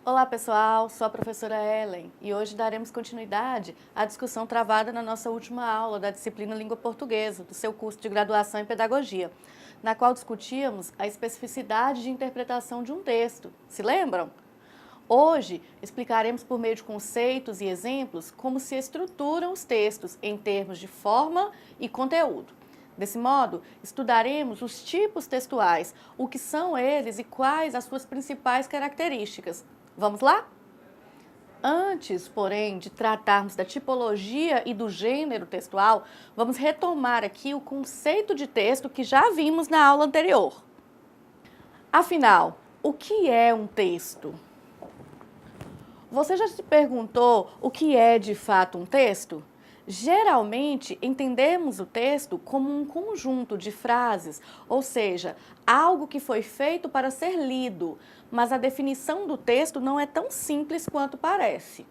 Olá pessoal, sou a professora Ellen e hoje daremos continuidade à discussão travada na nossa última aula da disciplina Língua Portuguesa, do seu curso de graduação em Pedagogia, na qual discutíamos a especificidade de interpretação de um texto. Se lembram? Hoje explicaremos por meio de conceitos e exemplos como se estruturam os textos em termos de forma e conteúdo. Desse modo, estudaremos os tipos textuais, o que são eles e quais as suas principais características. Vamos lá? Antes, porém, de tratarmos da tipologia e do gênero textual, vamos retomar aqui o conceito de texto que já vimos na aula anterior. Afinal, o que é um texto? Você já se perguntou o que é de fato um texto? Geralmente, entendemos o texto como um conjunto de frases, ou seja, algo que foi feito para ser lido, mas a definição do texto não é tão simples quanto parece.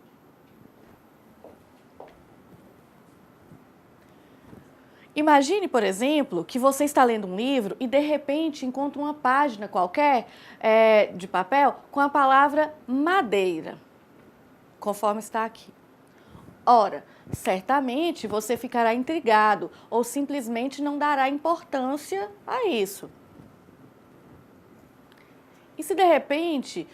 Imagine, por exemplo, que você está lendo um livro e de repente encontra uma página qualquer de papel com a palavra madeira, conforme está aqui. Ora, certamente você ficará intrigado ou simplesmente não dará importância a isso. E se de repente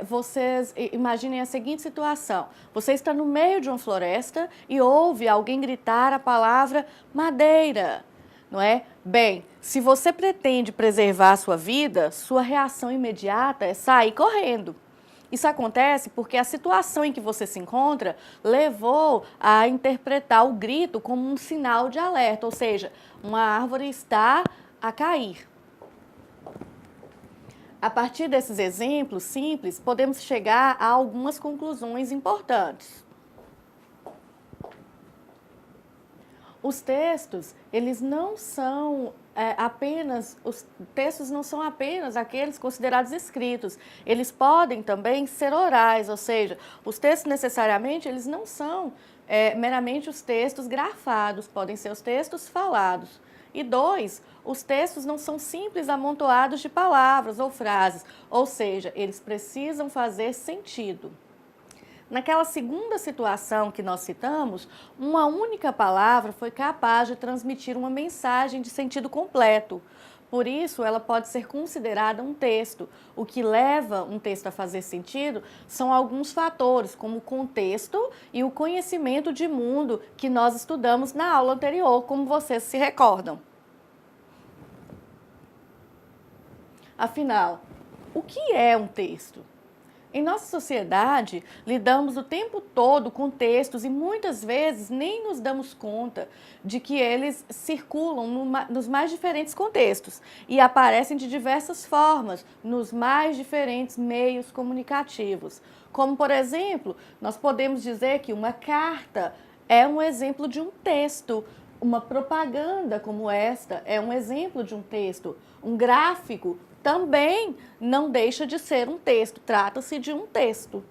vocês imaginem a seguinte situação: você está no meio de uma floresta e ouve alguém gritar a palavra madeira, não é? Bem, se você pretende preservar a sua vida, sua reação imediata é sair correndo. Isso acontece porque a situação em que você se encontra levou a interpretar o grito como um sinal de alerta, ou seja, uma árvore está a cair. A partir desses exemplos simples, podemos chegar a algumas conclusões importantes. Os textos, eles não são os textos não são apenas aqueles considerados escritos, eles podem também ser orais, ou seja, os textos necessariamente, eles não são meramente os textos grafados, podem ser os textos falados. E dois, os textos não são simples amontoados de palavras ou frases, ou seja, eles precisam fazer sentido. Naquela segunda situação que nós citamos, uma única palavra foi capaz de transmitir uma mensagem de sentido completo. Por isso, ela pode ser considerada um texto. O que leva um texto a fazer sentido são alguns fatores, como o contexto e o conhecimento de mundo que nós estudamos na aula anterior, como vocês se recordam. Afinal, o que é um texto? Em nossa sociedade, lidamos o tempo todo com textos e muitas vezes nem nos damos conta de que eles circulam nos mais diferentes contextos e aparecem de diversas formas nos mais diferentes meios comunicativos. Como, por exemplo, nós podemos dizer que uma carta é um exemplo de um texto. Uma propaganda como esta é um exemplo de um texto. Um gráfico também não deixa de ser um texto, trata-se de um texto.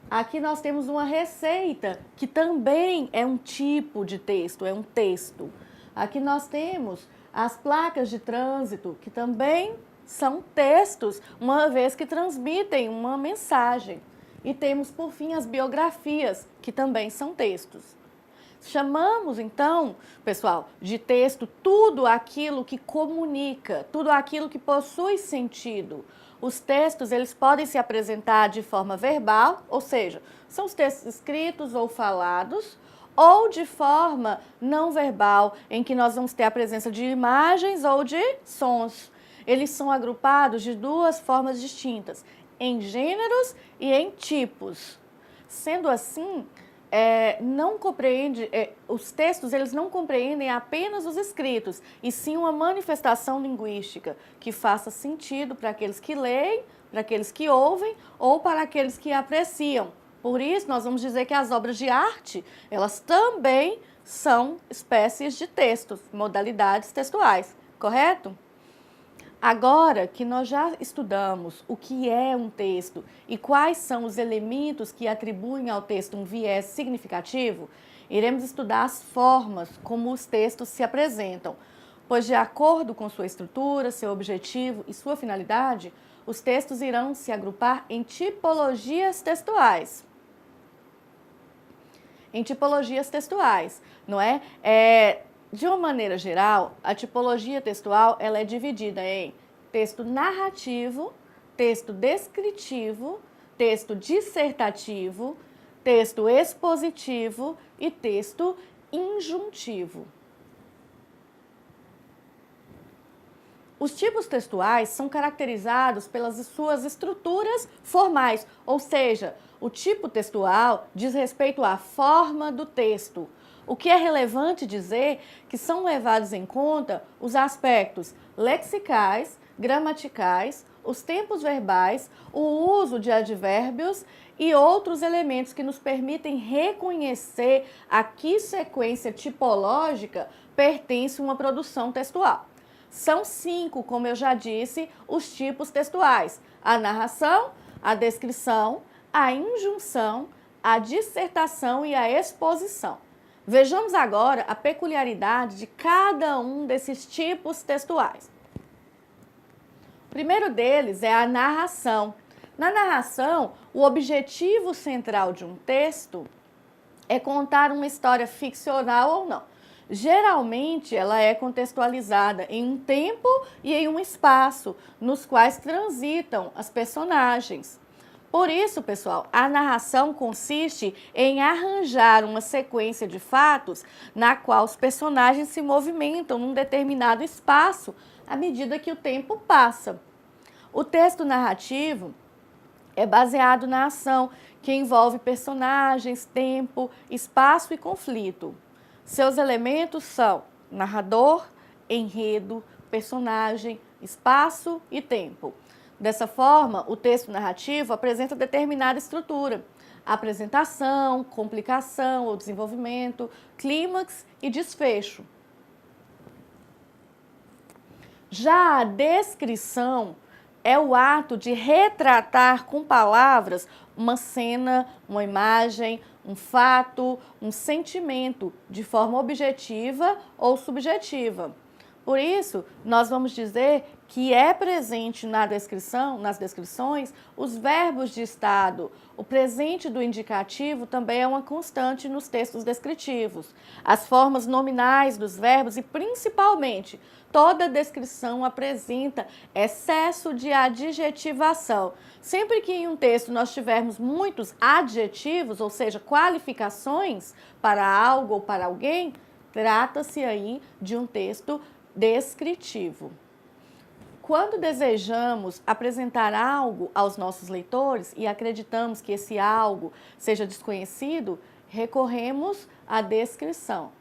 Aqui nós temos uma receita, que também é um tipo de texto, é um texto. Aqui nós temos as placas de trânsito, que também são textos, uma vez que transmitem uma mensagem. E temos, por fim, as biografias, que também são textos. Chamamos, então, pessoal, de texto tudo aquilo que comunica, tudo aquilo que possui sentido. Os textos, eles podem se apresentar de forma verbal, ou seja, são os textos escritos ou falados, ou de forma não verbal, em que nós vamos ter a presença de imagens ou de sons. Eles são agrupados de duas formas distintas, em gêneros e em tipos. Sendo assim, os textos eles não compreendem apenas os escritos, e sim uma manifestação linguística que faça sentido para aqueles que leem, para aqueles que ouvem ou para aqueles que apreciam. Por isso, nós vamos dizer que as obras de arte, elas também são espécies de textos, modalidades textuais, correto? Agora que nós já estudamos o que é um texto e quais são os elementos que atribuem ao texto um viés significativo, iremos estudar as formas como os textos se apresentam. pois de acordo com sua estrutura, seu objetivo e sua finalidade, os textos irão se agrupar em tipologias textuais. Em tipologias textuais, não é? De uma maneira geral, a tipologia textual ela é dividida em texto narrativo, texto descritivo, texto dissertativo, texto expositivo e texto injuntivo. Os tipos textuais são caracterizados pelas suas estruturas formais, ou seja, o tipo textual diz respeito à forma do texto. O que é relevante dizer que são levados em conta os aspectos lexicais, gramaticais, os tempos verbais, o uso de advérbios e outros elementos que nos permitem reconhecer a que sequência tipológica pertence uma produção textual. São 5, como eu já disse, os tipos textuais: a narração, a descrição, a injunção, a dissertação e a exposição. Vejamos agora a peculiaridade de cada um desses tipos textuais. O primeiro deles é a narração. Na narração, o objetivo central de um texto é contar uma história ficcional ou não. Geralmente, ela é contextualizada em um tempo e em um espaço, nos quais transitam as personagens. Por isso, pessoal, a narração consiste em arranjar uma sequência de fatos na qual os personagens se movimentam num determinado espaço à medida que o tempo passa. O texto narrativo é baseado na ação, que envolve personagens, tempo, espaço e conflito. Seus elementos são narrador, enredo, personagem, espaço e tempo. Dessa forma, o texto narrativo apresenta determinada estrutura: apresentação, complicação ou desenvolvimento, clímax e desfecho. Já a descrição é o ato de retratar com palavras uma cena, uma imagem, um fato, um sentimento, de forma objetiva ou subjetiva. Por isso, nós vamos dizer que é presente nas descrições, os verbos de estado. O presente do indicativo também é uma constante nos textos descritivos. As formas nominais dos verbos e, principalmente, toda descrição apresenta excesso de adjetivação. Sempre que em um texto nós tivermos muitos adjetivos, ou seja, qualificações para algo ou para alguém, trata-se aí de um texto descritivo. Quando desejamos apresentar algo aos nossos leitores e acreditamos que esse algo seja desconhecido, recorremos à descrição.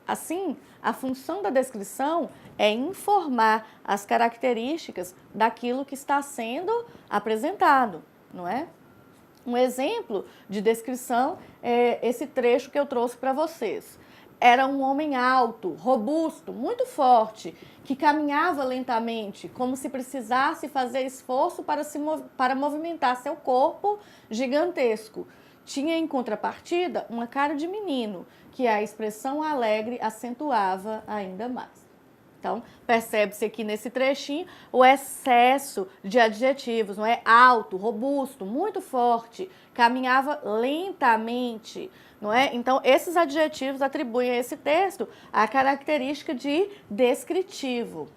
Assim, a função da descrição é informar as características daquilo que está sendo apresentado, não é? Um exemplo de descrição é esse trecho que eu trouxe para vocês. Era um homem alto, robusto, muito forte, que caminhava lentamente, como se precisasse fazer esforço para movimentar seu corpo gigantesco. Tinha em contrapartida uma cara de menino, que a expressão alegre acentuava ainda mais. Então, percebe-se aqui nesse trechinho o excesso de adjetivos, não é? Alto, robusto, muito forte, caminhava lentamente, não é? Então, esses adjetivos atribuem a esse texto a característica de descritivo.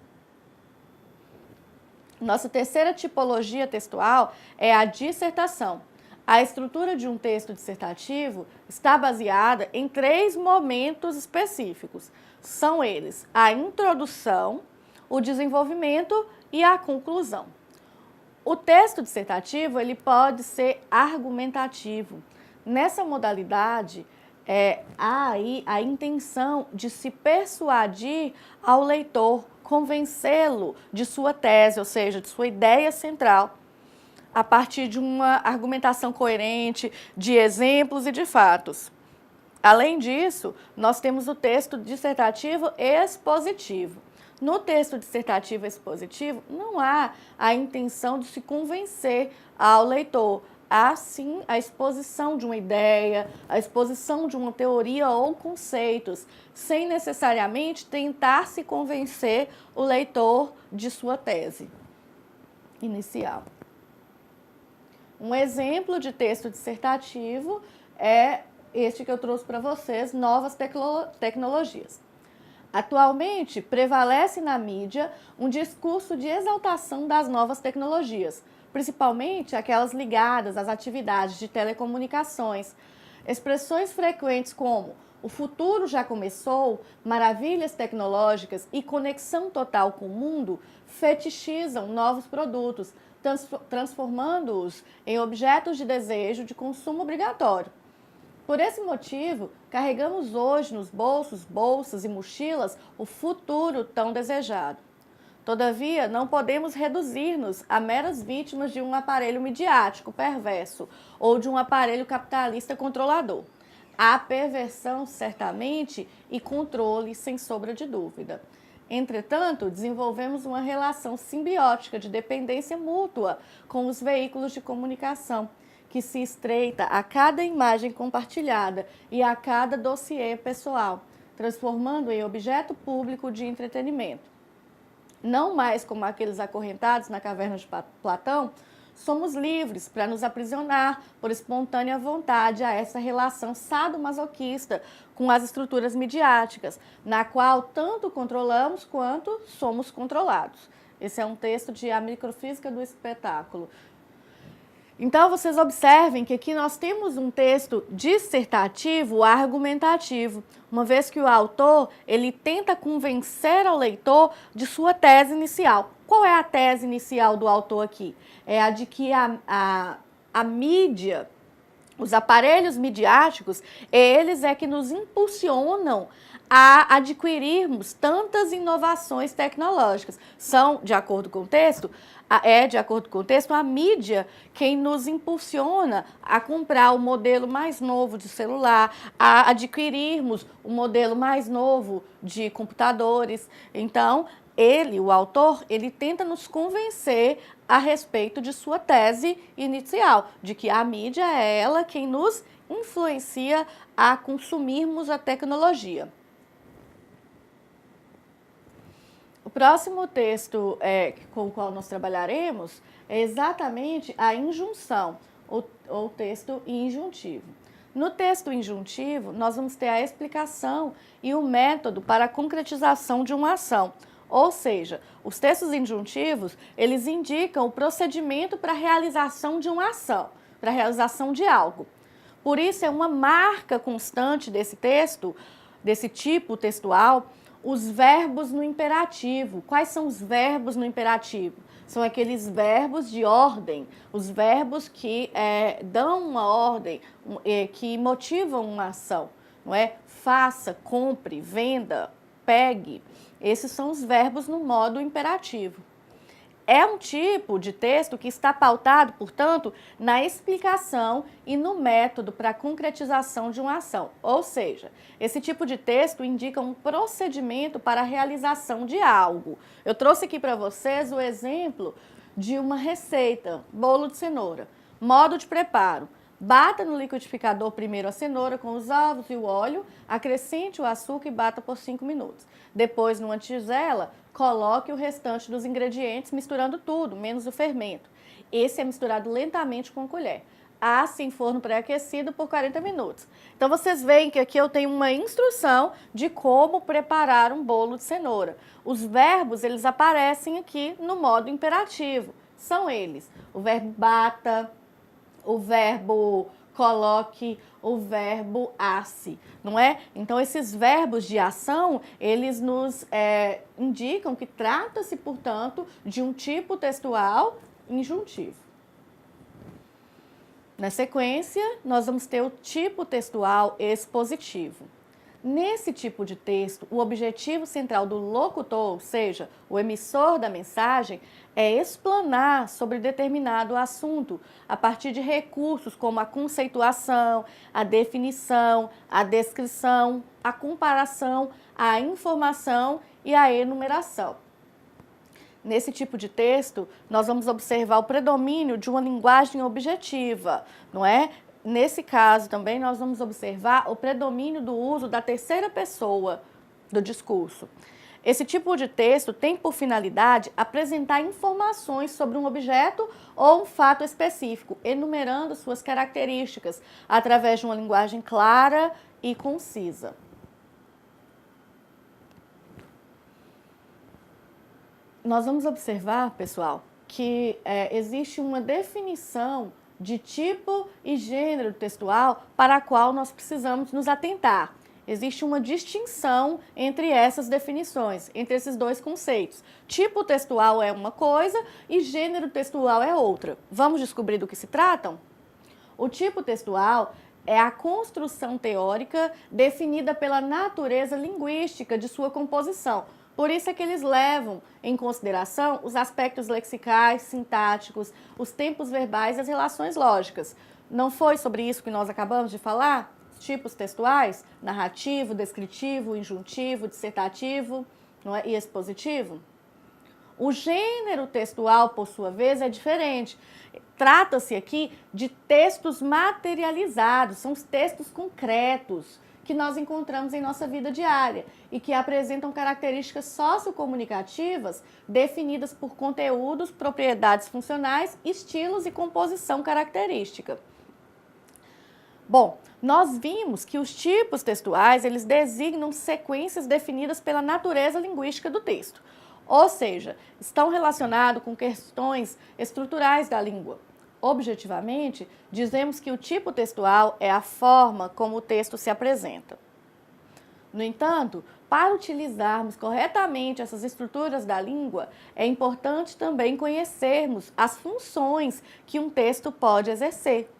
Nossa terceira tipologia textual é a dissertação. A estrutura de um texto dissertativo está baseada em 3 momentos específicos. São eles: a introdução, o desenvolvimento e a conclusão. O texto dissertativo ele pode ser argumentativo. Nessa modalidade, há aí a intenção de se persuadir ao leitor, convencê-lo de sua tese, ou seja, de sua ideia central, a partir de uma argumentação coerente, de exemplos e de fatos. Além disso, nós temos o texto dissertativo expositivo. No texto dissertativo expositivo, não há a intenção de se convencer ao leitor. há sim a exposição de uma ideia, a exposição de uma teoria ou conceitos, sem necessariamente tentar se convencer o leitor de sua tese inicial. Um exemplo de texto dissertativo é este que eu trouxe para vocês, novas tecnologias. Atualmente, prevalece na mídia um discurso de exaltação das novas tecnologias, principalmente aquelas ligadas às atividades de telecomunicações. Expressões frequentes como o futuro já começou, maravilhas tecnológicas e conexão total com o mundo fetichizam novos produtos, transformando-os em objetos de desejo de consumo obrigatório. Por esse motivo, carregamos hoje nos bolsos, bolsas e mochilas o futuro tão desejado. Todavia, não podemos reduzir-nos a meras vítimas de um aparelho midiático perverso ou de um aparelho capitalista controlador. Há perversão, certamente, e controle, sem sombra de dúvida. Entretanto, desenvolvemos uma relação simbiótica de dependência mútua com os veículos de comunicação, que se estreita a cada imagem compartilhada e a cada dossiê pessoal, transformando em objeto público de entretenimento. Não mais como aqueles acorrentados na caverna de Platão, somos livres para nos aprisionar por espontânea vontade a essa relação sadomasoquista com as estruturas midiáticas, na qual tanto controlamos quanto somos controlados. Esse é um texto de A Microfísica do Espetáculo. Então, vocês observem que aqui nós temos um texto dissertativo argumentativo, uma vez que o autor ele tenta convencer ao leitor de sua tese inicial. Qual é a tese inicial do autor aqui? É a de que a mídia, os aparelhos midiáticos, eles é que nos impulsionam a adquirirmos tantas inovações tecnológicas. São, de acordo com o texto, a mídia quem nos impulsiona a comprar o modelo mais novo de celular, a adquirirmos o modelo mais novo de computadores. Então, o autor, ele tenta nos convencer a respeito de sua tese inicial, de que a mídia é ela quem nos influencia a consumirmos a tecnologia. O próximo texto com o qual nós trabalharemos é exatamente a injunção, ou texto injuntivo. No texto injuntivo, nós vamos ter a explicação e o método para a concretização de uma ação. Ou seja, os textos injuntivos, eles indicam o procedimento para a realização de uma ação, para a realização de algo. Por isso, é uma marca constante desse texto, desse tipo textual, os verbos no imperativo. Quais são os verbos no imperativo? São aqueles verbos de ordem, os verbos que dão uma ordem, que motivam uma ação, não é? Faça, compre, venda, pegue. Esses são os verbos no modo imperativo. É um tipo de texto que está pautado, portanto, na explicação e no método para a concretização de uma ação. Ou seja, esse tipo de texto indica um procedimento para a realização de algo. Eu trouxe aqui para vocês o exemplo de uma receita, bolo de cenoura. Modo de preparo. Bata no liquidificador primeiro a cenoura com os ovos e o óleo, acrescente o açúcar e bata por 5 minutos. Depois, numa tigela, coloque o restante dos ingredientes, misturando tudo, menos o fermento. Esse é misturado lentamente com a colher. Asse em forno pré-aquecido por 40 minutos. Então, vocês veem que aqui eu tenho uma instrução de como preparar um bolo de cenoura. Os verbos, eles aparecem aqui no modo imperativo. São eles: o verbo bata, o verbo coloque, o verbo asse, não é? Então, esses verbos de ação, eles nos indicam que trata-se, portanto, de um tipo textual injuntivo. Na sequência, nós vamos ter o tipo textual expositivo. Nesse tipo de texto, o objetivo central do locutor, ou seja, o emissor da mensagem, é explanar sobre determinado assunto a partir de recursos como a conceituação, a definição, a descrição, a comparação, a informação e a enumeração. nesse tipo de texto, nós vamos observar o predomínio de uma linguagem objetiva, não é? Nesse caso também, nós vamos observar o predomínio do uso da terceira pessoa do discurso. Esse tipo de texto tem por finalidade apresentar informações sobre um objeto ou um fato específico, enumerando suas características através de uma linguagem clara e concisa. Nós vamos observar, pessoal, que existe uma definição de tipo e gênero textual para a qual nós precisamos nos atentar. Existe uma distinção entre essas definições, entre esses dois conceitos. Tipo textual é uma coisa e gênero textual é outra. Vamos descobrir do que se tratam? O tipo textual é a construção teórica definida pela natureza linguística de sua composição. Por isso é que eles levam em consideração os aspectos lexicais, sintáticos, os tempos verbais e as relações lógicas. Não foi sobre isso que nós acabamos de falar? Tipos textuais, narrativo, descritivo, injuntivo, dissertativo, não é? E expositivo. O gênero textual, por sua vez, é diferente. Trata-se aqui de textos materializados, são os textos concretos que nós encontramos em nossa vida diária e que apresentam características sociocomunicativas definidas por conteúdos, propriedades funcionais, estilos e composição característica. Bom, nós vimos que os tipos textuais, eles designam sequências definidas pela natureza linguística do texto, ou seja, estão relacionados com questões estruturais da língua. Objetivamente, dizemos que o tipo textual é a forma como o texto se apresenta. No entanto, para utilizarmos corretamente essas estruturas da língua, é importante também conhecermos as funções que um texto pode exercer.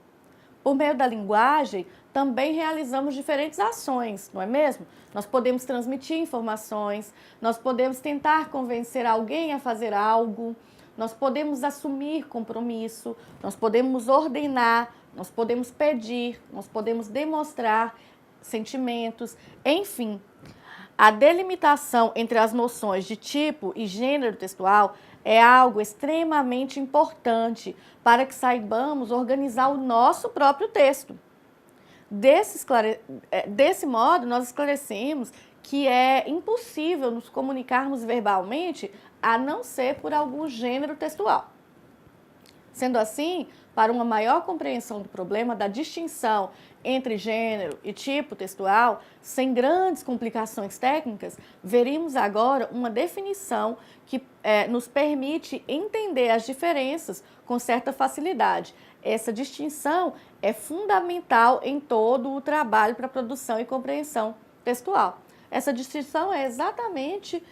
Por meio da linguagem, também realizamos diferentes ações, não é mesmo? Nós podemos transmitir informações, nós podemos tentar convencer alguém a fazer algo, nós podemos assumir compromisso, nós podemos ordenar, nós podemos pedir, nós podemos demonstrar sentimentos, enfim. A delimitação entre as noções de tipo e gênero textual é algo extremamente importante para que saibamos organizar o nosso próprio texto. Desse modo, nós esclarecemos que é impossível nos comunicarmos verbalmente a não ser por algum gênero textual. Sendo assim, para uma maior compreensão do problema da distinção entre gênero e tipo textual, sem grandes complicações técnicas, veremos agora uma definição que nos permite entender as diferenças com certa facilidade. Essa distinção é fundamental em todo o trabalho para produção e compreensão textual. Essa distinção é exatamente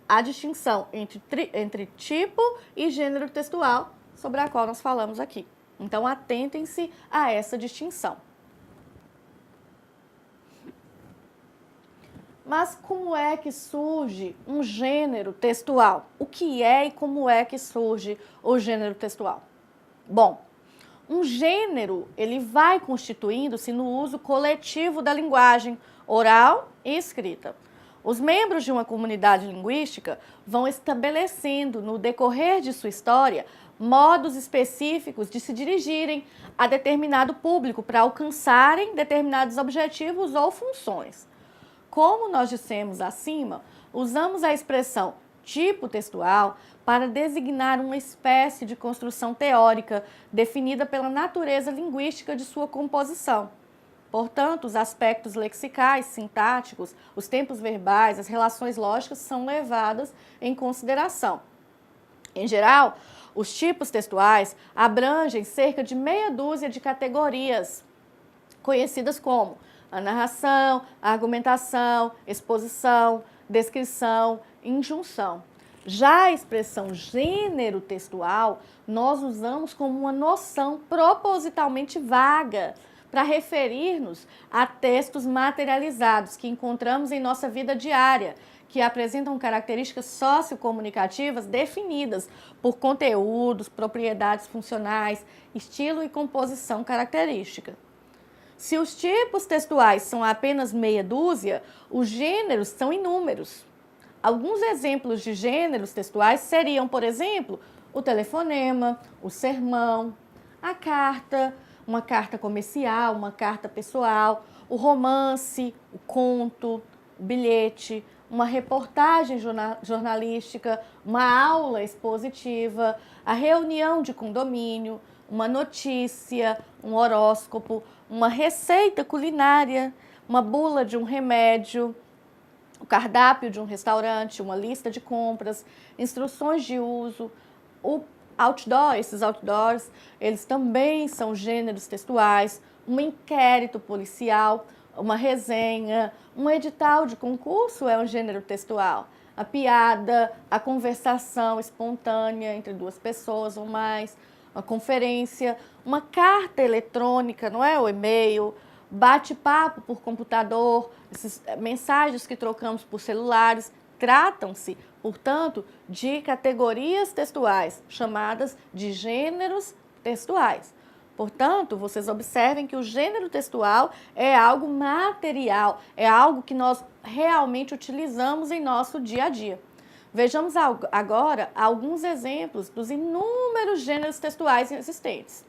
a distinção entre tipo e gênero textual, sobre a qual nós falamos aqui. Então, atentem-se a essa distinção. Mas como é que surge um gênero textual? O que é e como é que surge o gênero textual? Bom, um gênero, ele vai constituindo-se no uso coletivo da linguagem oral e escrita. Os membros de uma comunidade linguística vão estabelecendo, no decorrer de sua história, modos específicos de se dirigirem a determinado público para alcançarem determinados objetivos ou funções. Como nós dissemos acima, usamos a expressão tipo textual para designar uma espécie de construção teórica definida pela natureza linguística de sua composição. Portanto, os aspectos lexicais, sintáticos, os tempos verbais, as relações lógicas são levadas em consideração. Em geral, os tipos textuais abrangem cerca de meia dúzia de categorias, conhecidas como a narração, a argumentação, exposição, descrição, injunção. Já a expressão gênero textual, nós usamos como uma noção propositalmente vaga para referir-nos a textos materializados que encontramos em nossa vida diária, que apresentam características sociocomunicativas definidas por conteúdos, propriedades funcionais, estilo e composição característica. Se os tipos textuais são apenas meia dúzia, os gêneros são inúmeros. Alguns exemplos de gêneros textuais seriam, por exemplo, o telefonema, o sermão, a carta, uma carta comercial, uma carta pessoal, o romance, o conto, o bilhete, uma reportagem jornalística, uma aula expositiva, a reunião de condomínio, uma notícia, um horóscopo, uma receita culinária, uma bula de um remédio, o cardápio de um restaurante, uma lista de compras, instruções de uso, o outdoor, esses outdoors, eles também são gêneros textuais, um inquérito policial, uma resenha, um edital de concurso é um gênero textual. A piada, a conversação espontânea entre duas pessoas ou mais, uma conferência, uma carta eletrônica, não é? O e-mail, bate-papo por computador, essas mensagens que trocamos por celulares, tratam-se, portanto, de categorias textuais, chamadas de gêneros textuais. Portanto, vocês observem que o gênero textual é algo material, é algo que nós realmente utilizamos em nosso dia a dia. Vejamos agora alguns exemplos dos inúmeros gêneros textuais existentes.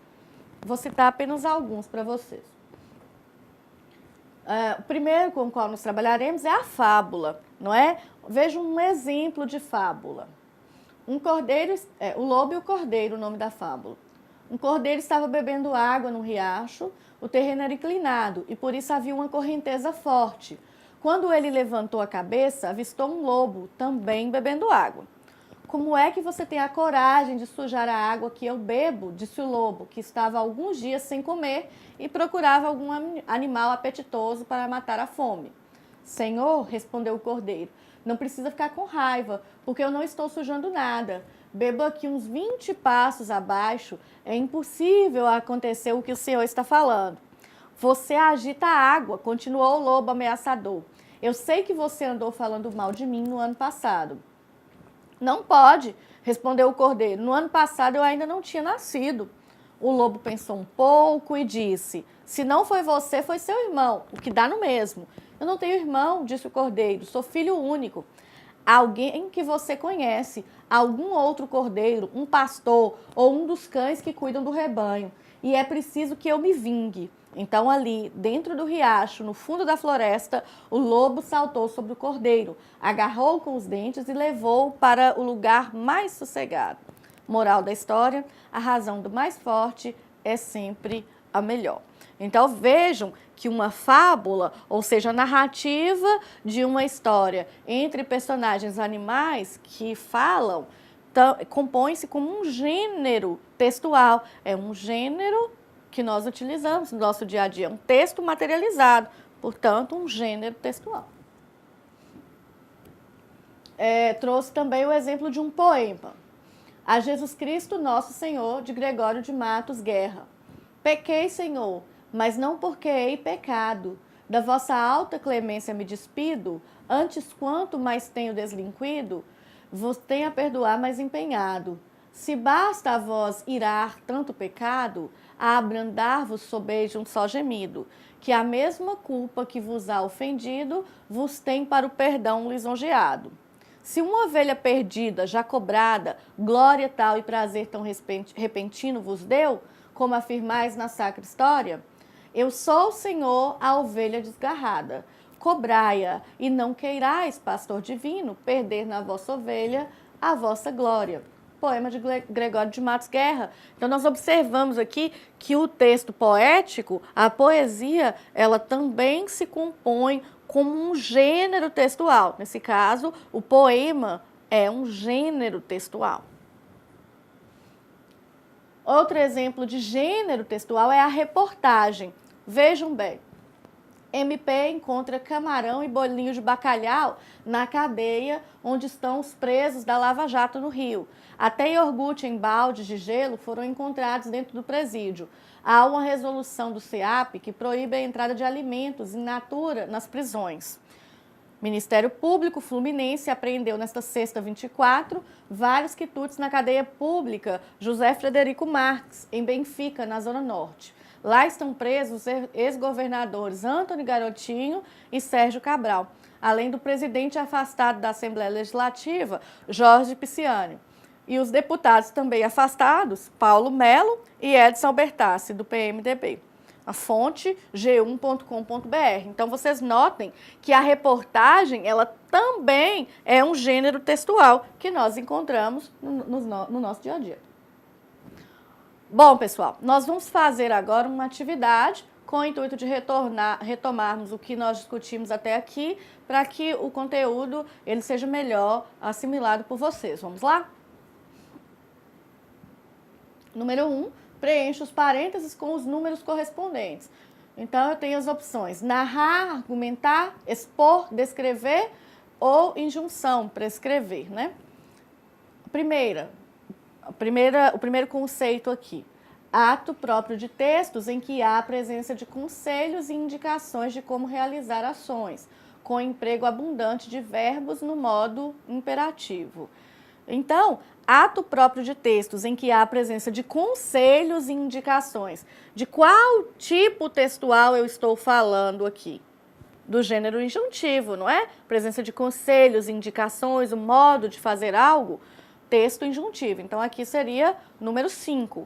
Vou citar apenas alguns para vocês. O primeiro com o qual nós trabalharemos é a fábula, não é? Veja um exemplo de fábula. Um cordeiro, o lobo e o cordeiro, o nome da fábula. Um cordeiro estava bebendo água no riacho, o terreno era inclinado e por isso havia uma correnteza forte. Quando ele levantou a cabeça, avistou um lobo também bebendo água. Como é que você tem a coragem de sujar a água que eu bebo? Disse o lobo, que estava há alguns dias sem comer e procurava algum animal apetitoso para matar a fome. Senhor, respondeu o cordeiro, não precisa ficar com raiva, porque eu não estou sujando nada. Bebo aqui uns 20 passos abaixo, é impossível acontecer o que o senhor está falando. Você agita a água, continuou o lobo ameaçador. Eu sei que você andou falando mal de mim no ano passado. Não pode, respondeu o cordeiro. No ano passado eu ainda não tinha nascido. O lobo pensou um pouco e disse, se não foi você, foi seu irmão, o que dá no mesmo. Eu não tenho irmão, disse o cordeiro, sou filho único. Alguém que você conhece, algum outro cordeiro, um pastor ou um dos cães que cuidam do rebanho. E é preciso que eu me vingue. Então ali, dentro do riacho, no fundo da floresta, o lobo saltou sobre o cordeiro, agarrou-o com os dentes e levou-o para o lugar mais sossegado. Moral da história, a razão do mais forte é sempre a melhor. Então vejam que uma fábula, ou seja, a narrativa de uma história entre personagens animais que falam, compõe-se como um gênero textual. É um gênero que nós utilizamos no nosso dia a dia, um texto materializado, portanto, um gênero textual. Trouxe também o exemplo de um poema. A Jesus Cristo, nosso Senhor, de Gregório de Matos Guerra. Pequei, Senhor, mas não porque hei pecado. Da vossa alta clemência me despido, antes quanto mais tenho deslinquido, vos tenho a perdoar mais empenhado. Se basta a vós irar tanto pecado, a abrandar-vos sobeja um só gemido, que a mesma culpa que vos há ofendido, vos tem para o perdão lisonjeado. Se uma ovelha perdida, já cobrada, glória tal e prazer tão repentino vos deu, como afirmais na sacra história, eu sou o Senhor, a ovelha desgarrada. Cobrai-a, e não queirais, pastor divino, perder na vossa ovelha a vossa glória. Poema de Gregório de Matos Guerra. Então, nós observamos aqui que o texto poético, a poesia, ela também se compõe como um gênero textual. Nesse caso, o poema é um gênero textual. Outro exemplo de gênero textual é a reportagem. Vejam bem, MP encontra camarão e bolinho de bacalhau na cadeia onde estão os presos da Lava Jato no Rio. Até iogurte em baldes de gelo foram encontrados dentro do presídio. Há uma resolução do SEAP que proíbe a entrada de alimentos in natura nas prisões. Ministério Público Fluminense apreendeu nesta sexta 24 vários quitutes na cadeia pública José Frederico Marques, em Benfica, na Zona Norte. Lá estão presos os ex-governadores Antony Garotinho e Sérgio Cabral. além do presidente afastado da Assembleia Legislativa, Jorge Pisciani. E os deputados também afastados, Paulo Melo e Edson Bertassi, do PMDB. A fonte g1.com.br. Então, vocês notem que a reportagem, ela também é um gênero textual que nós encontramos no nosso dia a dia. Bom, pessoal, nós vamos fazer agora uma atividade com o intuito de retomarmos o que nós discutimos até aqui, para que o conteúdo ele seja melhor assimilado por vocês. Vamos lá? Número 1. Preencha os parênteses com os números correspondentes. Então, eu tenho as opções: narrar, argumentar, expor, descrever ou injunção, prescrever, né? O primeiro conceito aqui. Ato próprio de textos em que há a presença de conselhos e indicações de como realizar ações, com emprego abundante de verbos no modo imperativo. Então, ato próprio de textos em que há a presença de conselhos e indicações. De qual tipo textual eu estou falando aqui? Do gênero injuntivo, não é? Presença de conselhos, indicações, o modo de fazer algo, texto injuntivo. Então, aqui seria número 5.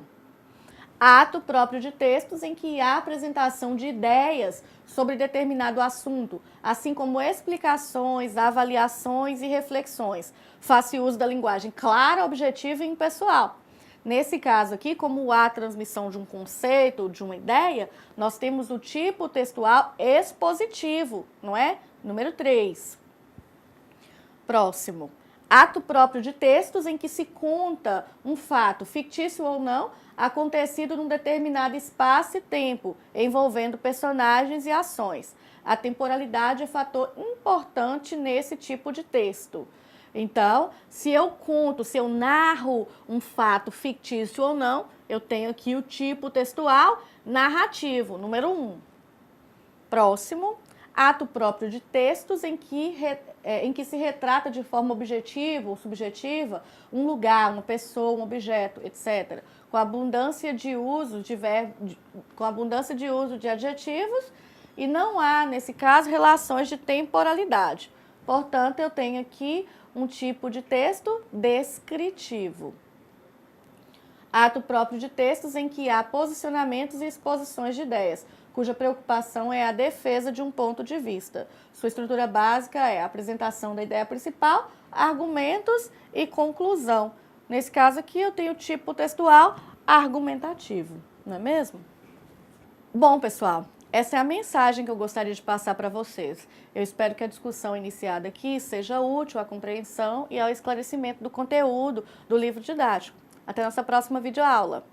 Ato próprio de textos em que há apresentação de ideias sobre determinado assunto, assim como explicações, avaliações e reflexões. Faça uso da linguagem clara, objetiva e impessoal. Nesse caso aqui, como há a transmissão de um conceito, de uma ideia, nós temos o tipo textual expositivo, não é? Número 3. Próximo. Ato próprio de textos em que se conta um fato, fictício ou não, acontecido num determinado espaço e tempo, envolvendo personagens e ações. A temporalidade é fator importante nesse tipo de texto. Então, se eu conto, se eu narro um fato fictício ou não, eu tenho aqui o tipo textual narrativo, número 1. Próximo. Ato próprio de textos em que se retrata de forma objetiva ou subjetiva um lugar, uma pessoa, um objeto, etc., com abundância de uso de adjetivos e não há, nesse caso, relações de temporalidade. Portanto, eu tenho aqui um tipo de texto descritivo. Ato próprio de textos em que há posicionamentos e exposições de ideias, cuja preocupação é a defesa de um ponto de vista. Sua estrutura básica é a apresentação da ideia principal, argumentos e conclusão. Nesse caso aqui, eu tenho o tipo textual argumentativo, não é mesmo? Bom, pessoal, essa é a mensagem que eu gostaria de passar para vocês. Eu espero que a discussão iniciada aqui seja útil à compreensão e ao esclarecimento do conteúdo do livro didático. Até nossa próxima videoaula.